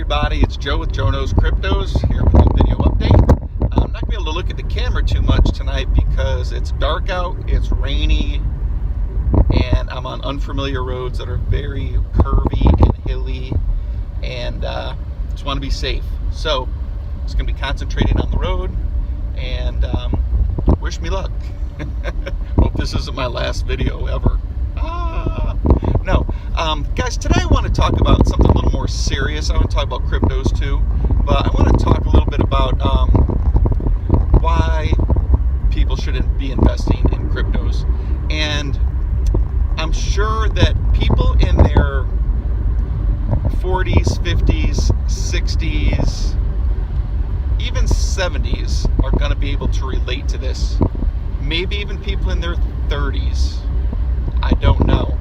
everybody, it's Joe with Joe Knows Cryptos here with a video update. I'm not going to be able to look at the camera too much tonight because it's dark out, it's rainy, and I'm on unfamiliar roads that are very curvy and hilly, and just want to be safe. So, just going to be concentrating on the road, and wish me luck. Hope this isn't my last video ever. Guys, today I want to talk about something a little more serious. I want to talk about cryptos too, but I want to talk a little bit about why people shouldn't be investing in cryptos. And I'm sure that people in their 40s, 50s, 60s, even 70s are going to be able to relate to this. Maybe even people in their 30s. I don't know.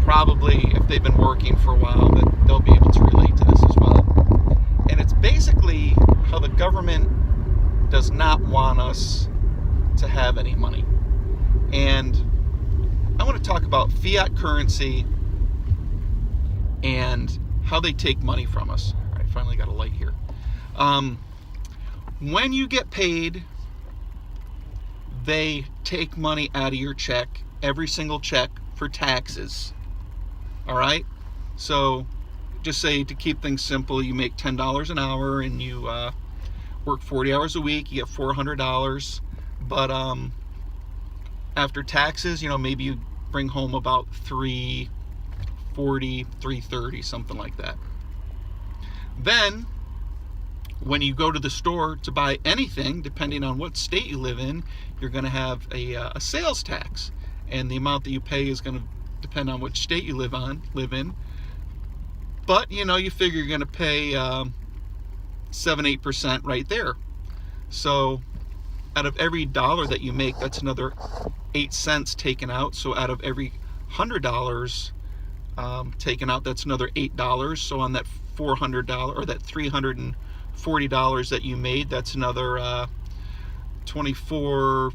Probably if they've been working for a while, that they'll be able to relate to this as well. And it's basically how the government does not want us to have any money. And I want to talk about fiat currency and how they take money from us. All right, finally got a light here. When you get paid, they take money out of your check, every single check, for taxes. All right, so just say, to keep things simple, you make $10 an hour and you work 40 hours a week, you get $400. But after taxes, maybe you bring home about $340, $330, something like that. Then when you go to the store to buy anything, depending on what state you live in, you're going to have a sales tax, and the amount that you pay is going to depend on which state you live in. But you figure you're going to pay 7-8% right there. So out of every dollar that you make, that's another 8 cents taken out. So out of every $100 taken out, that's another $8. So on that $400 or that $340 that you made, that's another 24.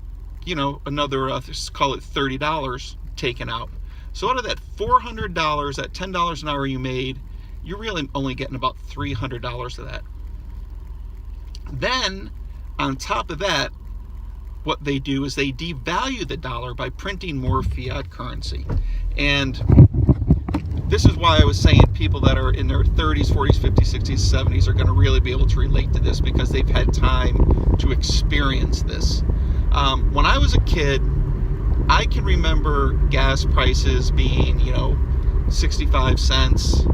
Another let's call it $30 taken out. So out of that $400, that $10 an hour you made, you're really only getting about $300 of that. Then, on top of that, what they do is they devalue the dollar by printing more fiat currency. And this is why I was saying people that are in their 30s, 40s, 50s, 60s, 70s are going to really be able to relate to this because they've had time to experience this. When I was a kid, I can remember gas prices being, 65 cents.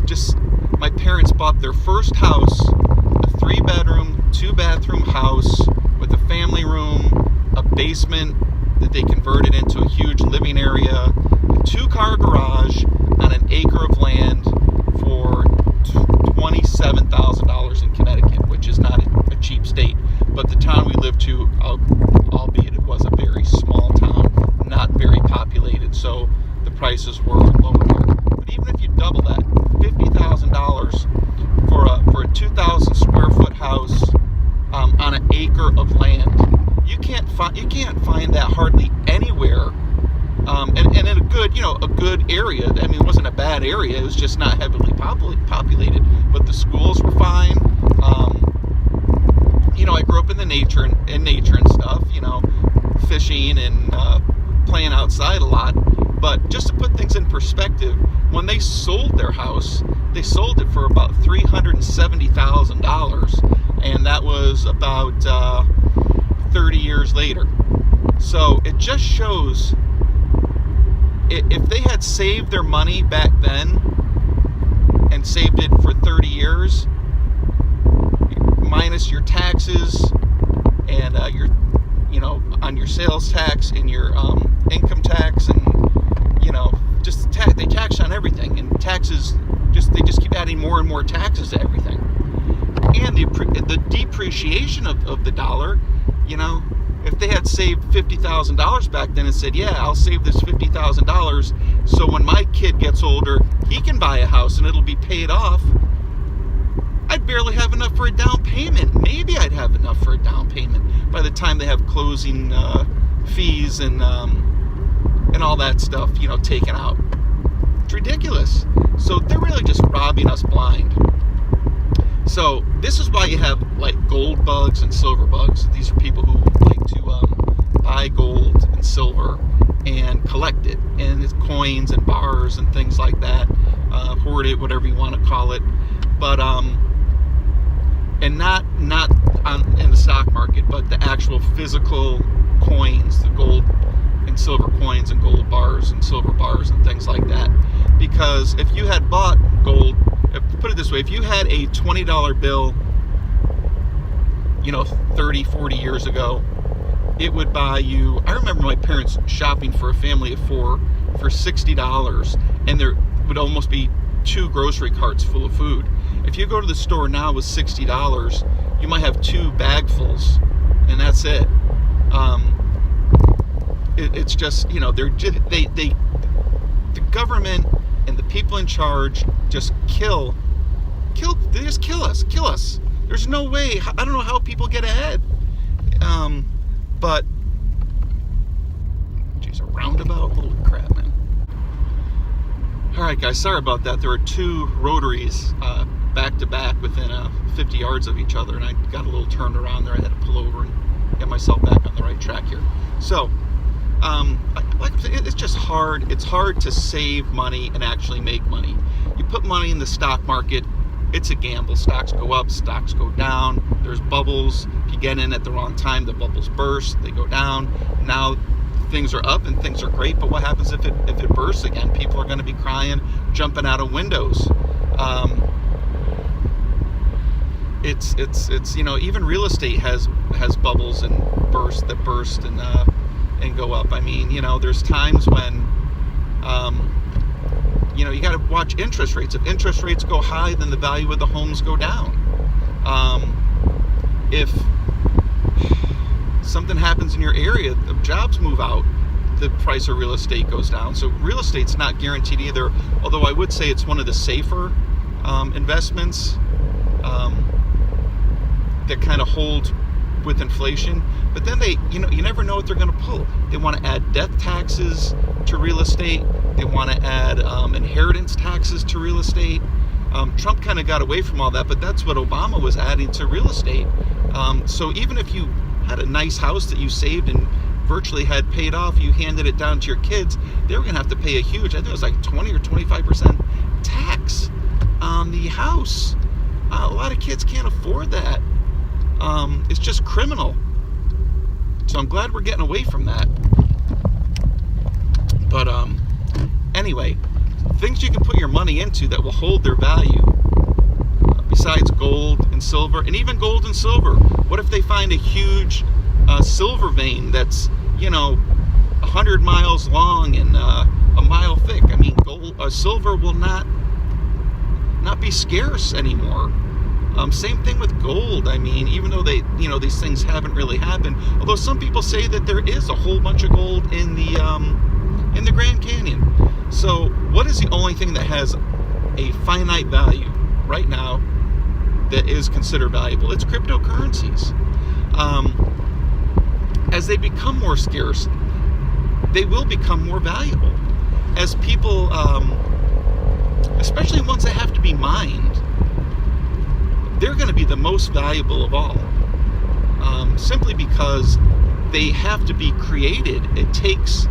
Just my parents bought their first house, a 3-bedroom, 2-bathroom house with a family room, a basement that they converted into a huge living area, a 2-car garage on an acre of land for $27,000 in Connecticut, which is not a cheap state. But the town we lived to, albeit it was a very small town, not very populated, so the prices were lower there. But even if you double that, $50,000 for a 2,000 square foot house on an acre of land, you can't find that hardly anywhere. And in a good area. I mean, it wasn't a bad area. It was just not heavily populated. But the schools were fine. I grew up in nature and stuff. Fishing and playing outside a lot. But just to put things in perspective, when they sold their house, they sold it for about $370,000, and that was about 30 years later. So it just shows, if they had saved their money back then and saved it for 30 years, minus your taxes and your on your sales tax and your income tax, and just they tax on everything, and taxes they just keep adding more and more taxes to everything. And the depreciation of the dollar, if they had saved $50,000 back then and said, yeah, I'll save this $50,000 so when my kid gets older, he can buy a house and it'll be paid off, I'd barely have enough for a down payment. Maybe I'd have enough for a down payment by the time they have closing fees and all that stuff, taken out. It's ridiculous. So they're really just robbing us blind. So this is why you have like gold bugs and silver bugs. These are people who like to buy gold and silver and collect it, and it's coins and bars and things like that, hoard it, whatever you want to call it, but and not in the stock market, but the actual physical coins, the gold and silver coins and gold bars and silver bars and things like that. Because if you had bought gold, put it this way, if you had a $20 bill, 30, 40 years ago, it would buy you, I remember my parents shopping for a family of 4 for $60, and there would almost be 2 grocery carts full of food. If you go to the store now with $60, you might have 2 bagfuls, and that's it. It's just, the government and the people in charge just they just kill us. There's no way. I don't know how people get ahead. But, geez, a roundabout? Holy crap, man. Alright, guys, sorry about that. There were 2 rotaries back to back within 50 yards of each other, and I got a little turned around there. I had to pull over and get myself back on the right track here. So, like I'm saying, it's just hard. It's hard to save money and actually make money. You put money in the stock market, it's a gamble. Stocks go up, stocks go down. There's bubbles. If you get in at the wrong time, the bubbles burst, they go down. Now things are up and things are great, but what happens if it bursts again? People are going to be crying, jumping out of windows. It's even real estate has bubbles and burst and go up. I mean, there's times when you got to watch interest rates. If interest rates go high, then the value of the homes go down. If something happens in your area, if jobs move out, the price of real estate goes down. So real estate's not guaranteed either, although I would say it's one of the safer investments that kind of hold with inflation. But then you never know what they're going to pull. They want to add death taxes to real estate. They want to add inheritance taxes to real estate. Trump kind of got away from all that, but that's what Obama was adding to real estate. So even if you had a nice house that you saved and virtually had paid off, you handed it down to your kids, they were going to have to pay a huge, I think it was like 20 or 25% tax on the house. A lot of kids can't afford that. It's just criminal. So I'm glad we're getting away from that. But anyway, things you can put your money into that will hold their value, besides gold and silver, and even gold and silver. What if they find a huge silver vein that's 100 miles long and a mile thick? I mean, silver will not be scarce anymore. Same thing with gold. I mean, even though these things haven't really happened, although some people say that there is a whole bunch of gold in the Grand Canyon. So what is the only thing that has a finite value right now that is considered valuable? It's cryptocurrencies. As they become more scarce, they will become more valuable. As people, especially ones that have to be mined, they're going to be the most valuable of all, simply because they have to be created. It takes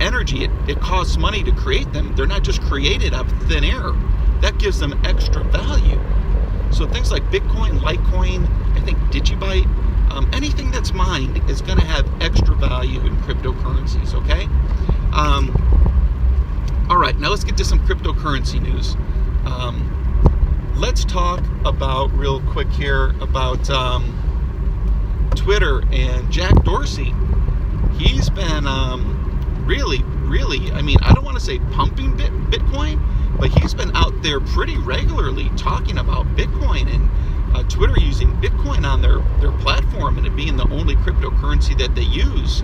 energy. It costs money to create them. They're not just created out of thin air. That gives them extra value. So things like Bitcoin, Litecoin, I think Digibyte, anything that's mined is going to have extra value in cryptocurrencies, okay? All right, now let's get to some cryptocurrency news. Let's talk about, real quick here, about Twitter and Jack Dorsey. He's been really, I mean, I don't want to say pumping Bitcoin, but he's been out there pretty regularly talking about Bitcoin and Twitter using Bitcoin on their platform and it being the only cryptocurrency that they use.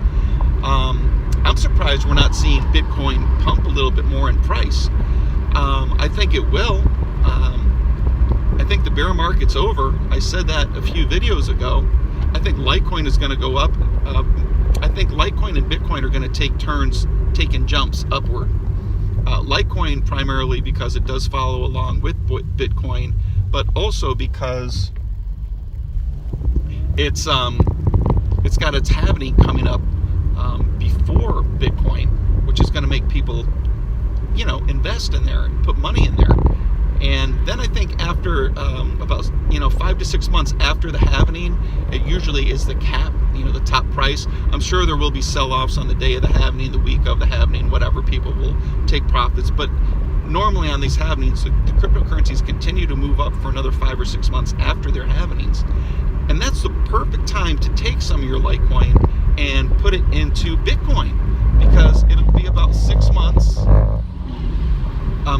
I'm surprised we're not seeing Bitcoin pump a little bit more in price. I think it will. I think the bear market's over. I said that a few videos ago. I think Litecoin is going to go up. I think Litecoin and Bitcoin are going to take turns taking jumps upward. Litecoin primarily because it does follow along with Bitcoin, but also because it's got its halving coming up before Bitcoin, which is going to make people, invest in there and put money in there. And then I think after about 5 to 6 months after the halving, it usually is the cap, the top price. I'm sure there will be sell-offs on the day of the halving, the week of the halving, whatever. People will take profits, but normally on these halvings, the cryptocurrencies continue to move up for another 5 or 6 months after their halvings. And that's the perfect time to take some of your Litecoin and put it into Bitcoin, because it'll be about 6 months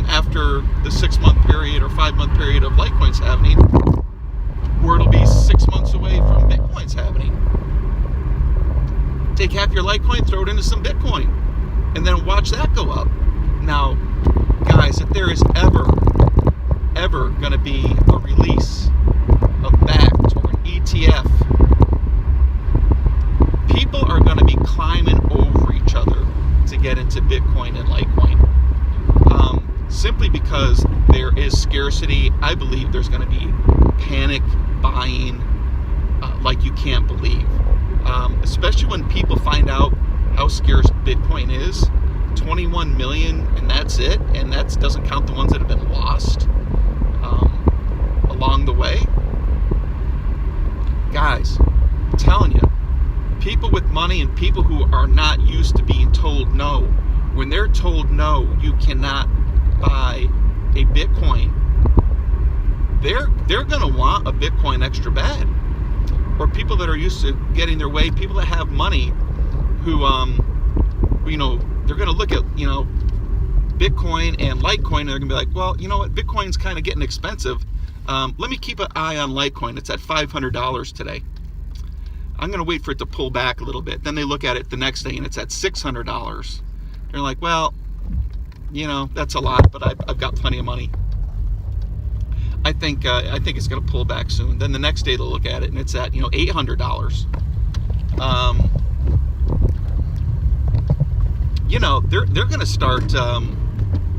after the 6-month period or 5-month period of Litecoin's halving, where it'll be 6 months away from Bitcoin's halving. Take half your Litecoin, throw it into some Bitcoin, and then watch that go up. Now, guys, if there is ever going to be a release of BACT or an ETF, people are going to be climbing over each other to get into Bitcoin and Litecoin. Simply because there is scarcity. I believe there's going to be panic buying like you can't believe. Especially when people find out how scarce Bitcoin is. 21 million, and that's it. And that doesn't count the ones that have been lost along the way. Guys, I'm telling you, people with money and people who are not used to being told no, when they're told no, you cannot buy a Bitcoin, they're going to want a Bitcoin extra bad. Or people that are used to getting their way, people that have money who they're going to look at Bitcoin and Litecoin, and they're going to be like, well, you know what, Bitcoin's kind of getting expensive. Let me keep an eye on Litecoin. It's at $500 today. I'm going to wait for it to pull back a little bit. Then they look at it the next day and it's at $600. They're like, well, that's a lot, but I've got plenty of money. I think it's going to pull back soon. Then the next day they'll look at it and it's at $800.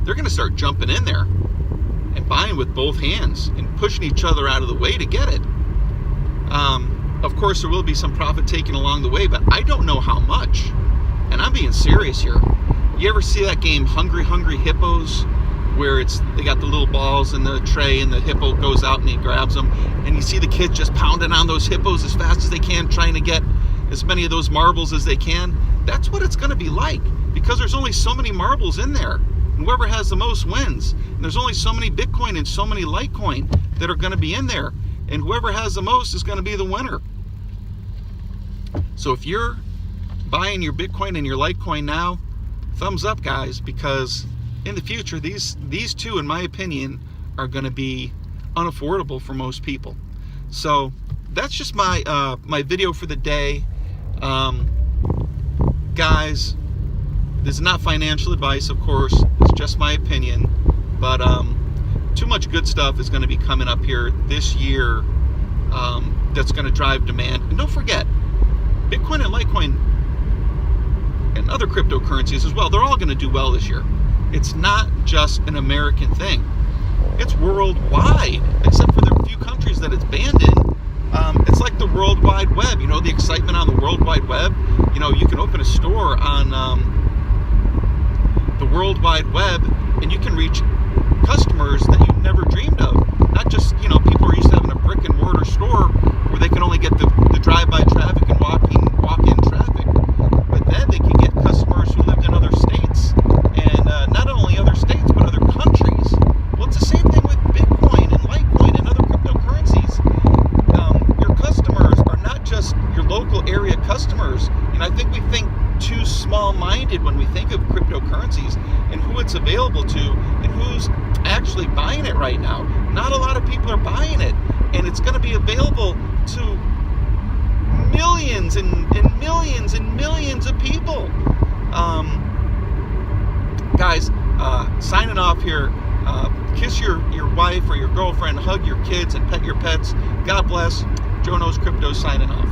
They're going to start jumping in there and buying with both hands and pushing each other out of the way to get it. Of course, there will be some profit taken along the way, but I don't know how much. And I'm being serious here. You ever see that game Hungry Hungry Hippos, where they got the little balls in the tray and the hippo goes out and he grabs them, and you see the kids just pounding on those hippos as fast as they can, trying to get as many of those marbles as they can? That's what it's going to be like, because there's only so many marbles in there, and whoever has the most wins. And there's only so many Bitcoin and so many Litecoin that are going to be in there, and whoever has the most is going to be the winner. So if you're buying your Bitcoin and your Litecoin now, thumbs up, guys, because in the future, these two, in my opinion, are going to be unaffordable for most people. So that's just my my video for the day. Guys, this is not financial advice, of course. It's just my opinion. But too much good stuff is going to be coming up here this year that's going to drive demand. And don't forget, Bitcoin and Litecoin and other cryptocurrencies as well, they're all going to do well this year. It's not just an American thing. It's worldwide, except for the few countries that it's banned in. It's like the World Wide Web. The excitement on the World Wide Web. You can open a store on the World Wide Web, and you can reach customers that you've never dreamed of. Not just, people are used to having a brick and mortar store where they can only get the drive-by traffic and walk-in traffic. But then they can get customers who lived in other states, and not only other states, but other countries. Well, it's the same thing with Bitcoin and Litecoin and other cryptocurrencies. Your customers are not just your local area customers. And I think we think too small-minded when we think of cryptocurrencies and who it's available to and who's actually buying it right now. Not a lot of people are buying it, and it's going to be available to millions and millions and millions of people. Guys, signing off here. Kiss your wife or your girlfriend, hug your kids, and pet your pets. God bless. Joe Knows Crypto signing off.